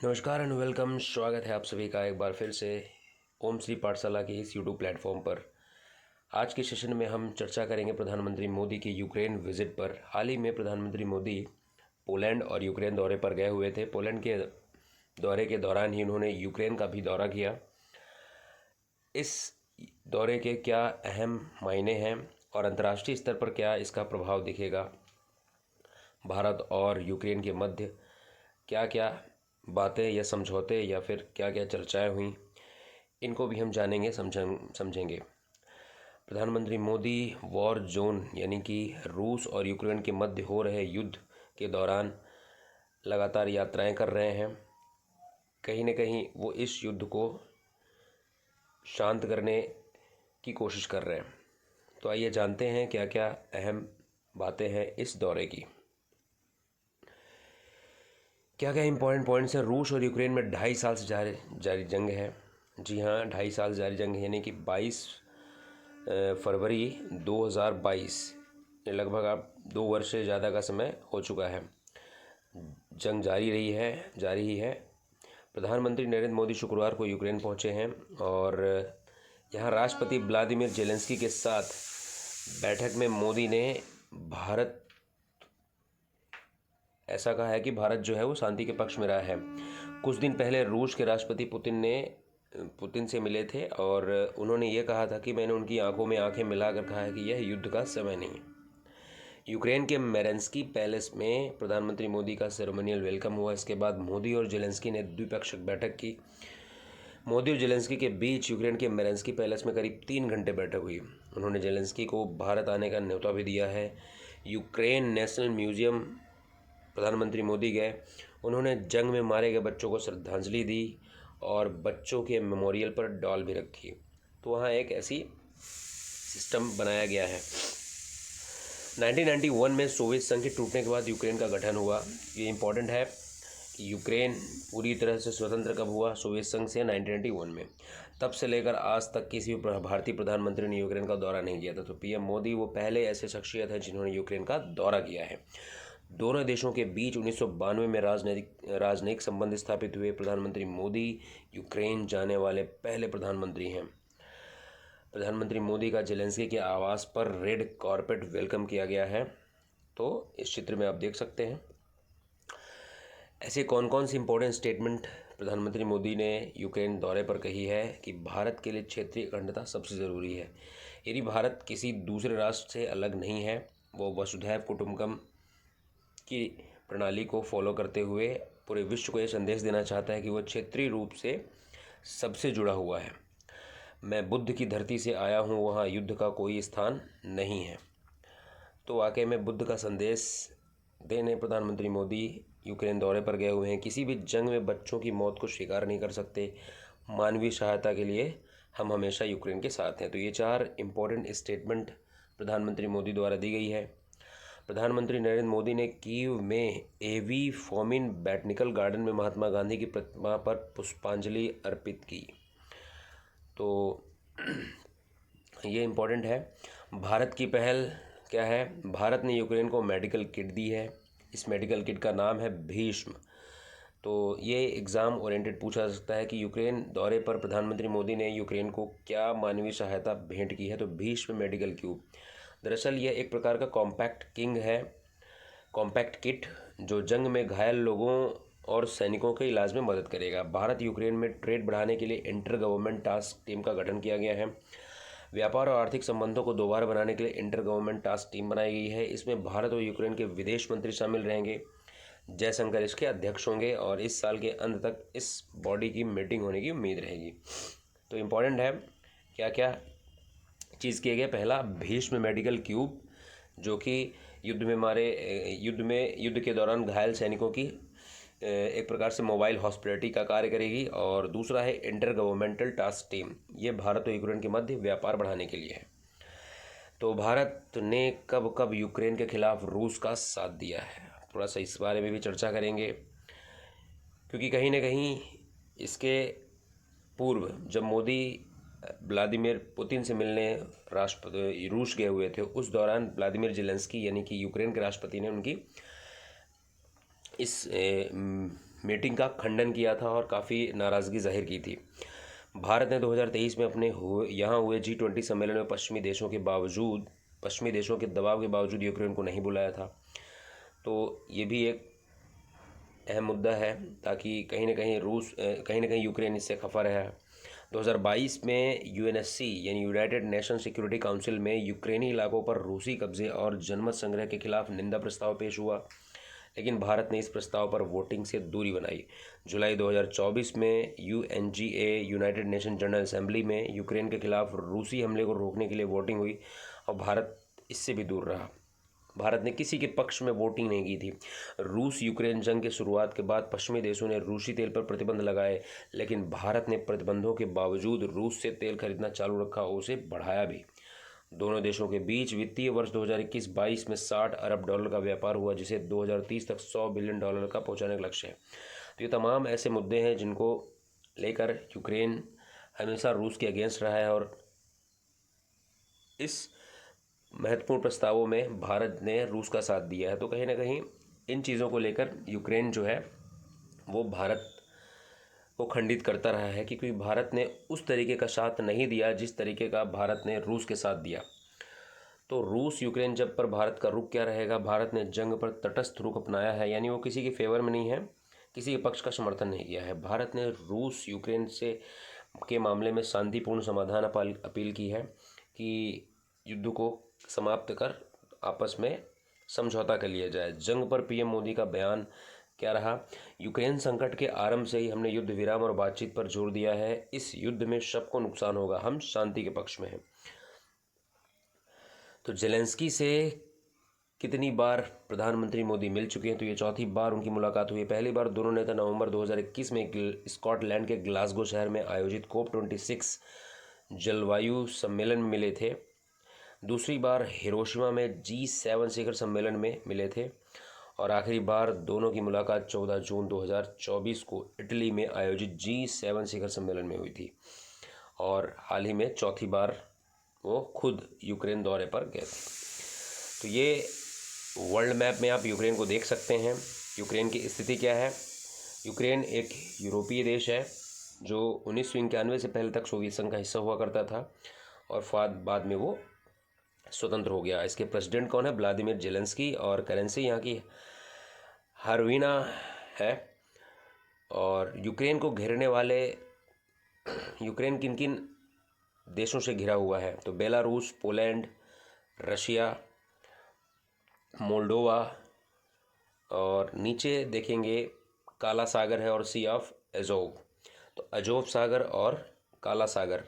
नमस्कार and welcome. स्वागत है आप सभी का एक बार फिर से ओम श्री पाठशाला के इस यूट्यूब प्लेटफॉर्म पर। आज के सेशन में हम चर्चा करेंगे प्रधानमंत्री मोदी के यूक्रेन विजिट पर। हाल ही में प्रधानमंत्री मोदी पोलैंड और यूक्रेन दौरे पर गए हुए थे। पोलैंड के दौरे के दौरान ही उन्होंने यूक्रेन का भी दौरा किया। इस दौरे के क्या अहम मायने हैं और अंतर्राष्ट्रीय स्तर पर क्या इसका प्रभाव दिखेगा, भारत और यूक्रेन के मध्य क्या क्या बातें या समझौते या फिर क्या क्या चर्चाएं हुई, इनको भी हम जानेंगे, समझेंगे। प्रधानमंत्री मोदी वॉर जोन यानी कि रूस और यूक्रेन के मध्य हो रहे युद्ध के दौरान लगातार यात्राएं कर रहे हैं। कहीं न कहीं वो इस युद्ध को शांत करने की कोशिश कर रहे हैं। तो आइए जानते हैं क्या क्या अहम बातें हैं इस दौरे की। क्या क्या इंपॉर्टेंट पॉइंट्स हैं। रूस और यूक्रेन में 2.5 साल से जारी जंग है। जी हाँ, 2.5 साल जारी जंग है, यानी कि 22 फरवरी 2022, लगभग आप 2 वर्ष से ज़्यादा का समय हो चुका है। जंग जारी ही है। प्रधानमंत्री नरेंद्र मोदी शुक्रवार को यूक्रेन पहुंचे हैं और यहाँ राष्ट्रपति व्लादिमीर जेलेंस्की के साथ बैठक में मोदी ने ऐसा कहा है कि भारत जो है वो शांति के पक्ष में रहा है। कुछ दिन पहले रूस के राष्ट्रपति पुतिन से मिले थे और उन्होंने ये कहा था कि मैंने उनकी आंखों में आंखें मिलाकर कहा है कि यह युद्ध का समय नहीं है। यूक्रेन के मेरेंस्की पैलेस में प्रधानमंत्री मोदी का सेरेमोनियल वेलकम हुआ। इसके बाद मोदी और जेलेंस्की ने द्विपक्षीय बैठक की। मोदी और जेलेंस्की के बीच यूक्रेन के मेरेंस्की पैलेस में करीब 3 घंटे बैठक हुई। उन्होंने जेलेंस्की को भारत आने का न्योता भी दिया है। यूक्रेन नेशनल म्यूजियम प्रधानमंत्री मोदी गए। उन्होंने जंग में मारे गए बच्चों को श्रद्धांजलि दी और बच्चों के मेमोरियल पर डॉल भी रखी। तो वहाँ एक ऐसी सिस्टम बनाया गया है। 1991 में सोवियत संघ के टूटने के बाद यूक्रेन का गठन हुआ। ये इम्पोर्टेंट है कि यूक्रेन पूरी तरह से स्वतंत्र कब हुआ, सोवियत संघ से 1991 में। तब से लेकर आज तक किसी भी भारतीय प्रधानमंत्री ने यूक्रेन का दौरा नहीं किया था। तो पीएम मोदी वो पहले ऐसे शख्सियत हैं जिन्होंने यूक्रेन का दौरा किया है। दोनों देशों के बीच 1992 में राजनयिक संबंध स्थापित हुए। प्रधानमंत्री मोदी यूक्रेन जाने वाले पहले प्रधानमंत्री हैं। प्रधानमंत्री मोदी का जेलेंस्की के आवास पर रेड कारपेट वेलकम किया गया है। तो इस चित्र में आप देख सकते हैं ऐसे कौन कौन सी इंपॉर्टेंट स्टेटमेंट प्रधानमंत्री मोदी ने यूक्रेन दौरे पर कही है कि भारत के लिए क्षेत्रीय अखंडता सबसे ज़रूरी है। यदि भारत किसी दूसरे राष्ट्र से अलग नहीं है, वो वसुधैव कुटुंबकम की प्रणाली को फॉलो करते हुए पूरे विश्व को ये संदेश देना चाहता है कि वो क्षेत्रीय रूप से सबसे जुड़ा हुआ है। मैं बुद्ध की धरती से आया हूँ, वहाँ युद्ध का कोई स्थान नहीं है। तो वाकई में बुद्ध का संदेश देने प्रधानमंत्री मोदी यूक्रेन दौरे पर गए हुए हैं। किसी भी जंग में बच्चों की मौत को स्वीकार नहीं कर सकते। मानवीय सहायता के लिए हम हमेशा यूक्रेन के साथ हैं। तो ये 4 इम्पोर्टेंट स्टेटमेंट प्रधानमंत्री मोदी द्वारा दी गई है। प्रधानमंत्री नरेंद्र मोदी ने कीव में एवी फोमिन बॉटनिकल गार्डन में महात्मा गांधी की प्रतिमा पर पुष्पांजलि अर्पित की। तो ये इम्पोर्टेंट है। भारत की पहल क्या है। भारत ने यूक्रेन को मेडिकल किट दी है। इस मेडिकल किट का नाम है भीष्म। तो ये एग्ज़ाम ओरिएंटेड पूछा जा सकता है कि यूक्रेन दौरे पर प्रधानमंत्री मोदी ने यूक्रेन को क्या मानवीय सहायता भेंट की है। तो भीष्म मेडिकल क्यूब, दरअसल यह एक प्रकार का कॉम्पैक्ट किट जो जंग में घायल लोगों और सैनिकों के इलाज में मदद करेगा। भारत यूक्रेन में ट्रेड बढ़ाने के लिए इंटर गवर्नमेंट टास्क टीम का गठन किया गया है। व्यापार और आर्थिक संबंधों को दोबारा बनाने के लिए इंटर गवर्नमेंट टास्क टीम बनाई गई है। इसमें भारत और यूक्रेन के विदेश मंत्री शामिल रहेंगे। जयशंकर इसके अध्यक्ष होंगे और इस साल के अंत तक इस बॉडी की मीटिंग होने की उम्मीद रहेगी। तो इम्पॉर्टेंट है क्या क्या चीज़ किए गए। पहला, भीष्म मेडिकल क्यूब जो कि युद्ध के दौरान घायल सैनिकों की एक प्रकार से मोबाइल हॉस्पिटलिटी का कार्य करेगी। और दूसरा है इंटर गवर्नमेंटल टास्क टीम, ये भारत और यूक्रेन के मध्य व्यापार बढ़ाने के लिए है। तो भारत ने कब कब यूक्रेन के खिलाफ रूस का साथ दिया है, थोड़ा सा इस बारे में भी चर्चा करेंगे। क्योंकि कहीं ना कहीं इसके पूर्व जब मोदी व्लादिमीर पुतिन से मिलने राष्ट्रपति रूस गए हुए थे, उस दौरान व्लादिमीर जेलेंस्की यानी कि यूक्रेन के राष्ट्रपति ने उनकी इस मीटिंग का खंडन किया था और काफ़ी नाराज़गी जाहिर की थी। भारत ने 2023 में अपने यहाँ हुए G20 सम्मेलन में पश्चिमी देशों के दबाव के बावजूद यूक्रेन को नहीं बुलाया था। तो ये भी एक अहम मुद्दा है, ताकि कहीं ना कहीं यूक्रेन इससे खफा रहा है। 2022 में UNSC यानी यूनाइटेड नेशन सिक्योरिटी काउंसिल में यूक्रेनी इलाकों पर रूसी कब्जे और जनमत संग्रह के खिलाफ निंदा प्रस्ताव पेश हुआ, लेकिन भारत ने इस प्रस्ताव पर वोटिंग से दूरी बनाई। जुलाई 2024 में UNGA United nation general assembly में यूक्रेन के खिलाफ रूसी हमले को रोकने के लिए वोटिंग हुई और भारत इससे भी दूर रहा। भारत ने किसी के पक्ष में वोटिंग नहीं की थी। रूस यूक्रेन जंग की शुरुआत के बाद पश्चिमी देशों ने रूसी तेल पर प्रतिबंध लगाए, लेकिन भारत ने प्रतिबंधों के बावजूद रूस से तेल खरीदना चालू रखा और उसे बढ़ाया भी। दोनों देशों के बीच वित्तीय वर्ष 2021-22 में $60 अरब का व्यापार हुआ, जिसे 2030 तक $100 बिलियन का पहुंचाने का लक्ष्य है। तो ये तमाम ऐसे मुद्दे हैं जिनको लेकर यूक्रेन हमेशा रूस के अगेंस्ट रहा है और इस महत्वपूर्ण प्रस्तावों में भारत ने रूस का साथ दिया है। तो कहीं ना कहीं इन चीज़ों को लेकर यूक्रेन जो है वो भारत को खंडित करता रहा है, क्योंकि भारत ने उस तरीके का साथ नहीं दिया जिस तरीके का भारत ने रूस के साथ दिया। तो रूस यूक्रेन जंग पर भारत का रुख क्या रहेगा? भारत ने जंग पर तटस्थ रुख अपनाया है, यानी वो किसी के फेवर में नहीं है, किसी के पक्ष का समर्थन नहीं किया है। भारत ने रूस यूक्रेन से के मामले में शांतिपूर्ण समाधान अपील की है कि युद्ध को समाप्त कर आपस में समझौता कर लिया जाए। जंग पर पीएम मोदी का बयान क्या रहा? यूक्रेन संकट के आरंभ से ही हमने युद्ध विराम और बातचीत पर जोर दिया है। इस युद्ध में सबको नुकसान होगा, हम शांति के पक्ष में हैं। तो जेलेंस्की से कितनी बार प्रधानमंत्री मोदी मिल चुके हैं? तो ये चौथी बार उनकी मुलाकात हुई। पहली बार दोनों नेता नवंबर 2021 में स्कॉटलैंड के ग्लासगो शहर में आयोजित COP26 जलवायु सम्मेलन में मिले थे। दूसरी बार हिरोशिमा में G7 शिखर सम्मेलन में मिले थे और आखिरी बार दोनों की मुलाकात 14 जून 2024 को इटली में आयोजित G7 शिखर सम्मेलन में हुई थी और हाल ही में चौथी बार वो खुद यूक्रेन दौरे पर गए थे। तो ये वर्ल्ड मैप में आप यूक्रेन को देख सकते हैं। यूक्रेन की स्थिति क्या है? यूक्रेन एक यूरोपीय देश है जो 1991 से पहले तक सोवियत संघ का हिस्सा हुआ करता था और बाद में वो स्वतंत्र हो गया। इसके प्रेसिडेंट कौन है? व्लादिमीर जेलेंस्की, और करेंसी यहाँ की हरवीना है। और यूक्रेन को घेरने वाले यूक्रेन किन किन देशों से घिरा हुआ है? तो बेलारूस, पोलैंड, रशिया, मोल्डोवा, और नीचे देखेंगे काला सागर है और सी ऑफ एजोव। तो अजोव सागर और काला सागर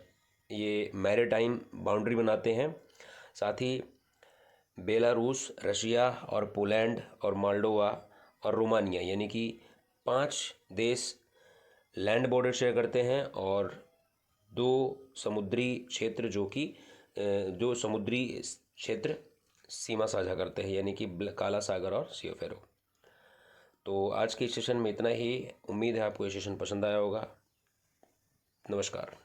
ये मैरीटाइम बाउंड्री बनाते हैं। साथ ही बेलारूस, रशिया और पोलैंड और मोल्डोवा और रोमानिया, यानी कि 5 देश लैंड बॉर्डर शेयर करते हैं और 2 समुद्री क्षेत्र जो समुद्री क्षेत्र सीमा साझा करते हैं, यानी कि काला सागर और सी ऑफ एजोव। तो आज के सेशन में इतना ही। उम्मीद है आपको ये सेशन पसंद आया होगा। नमस्कार।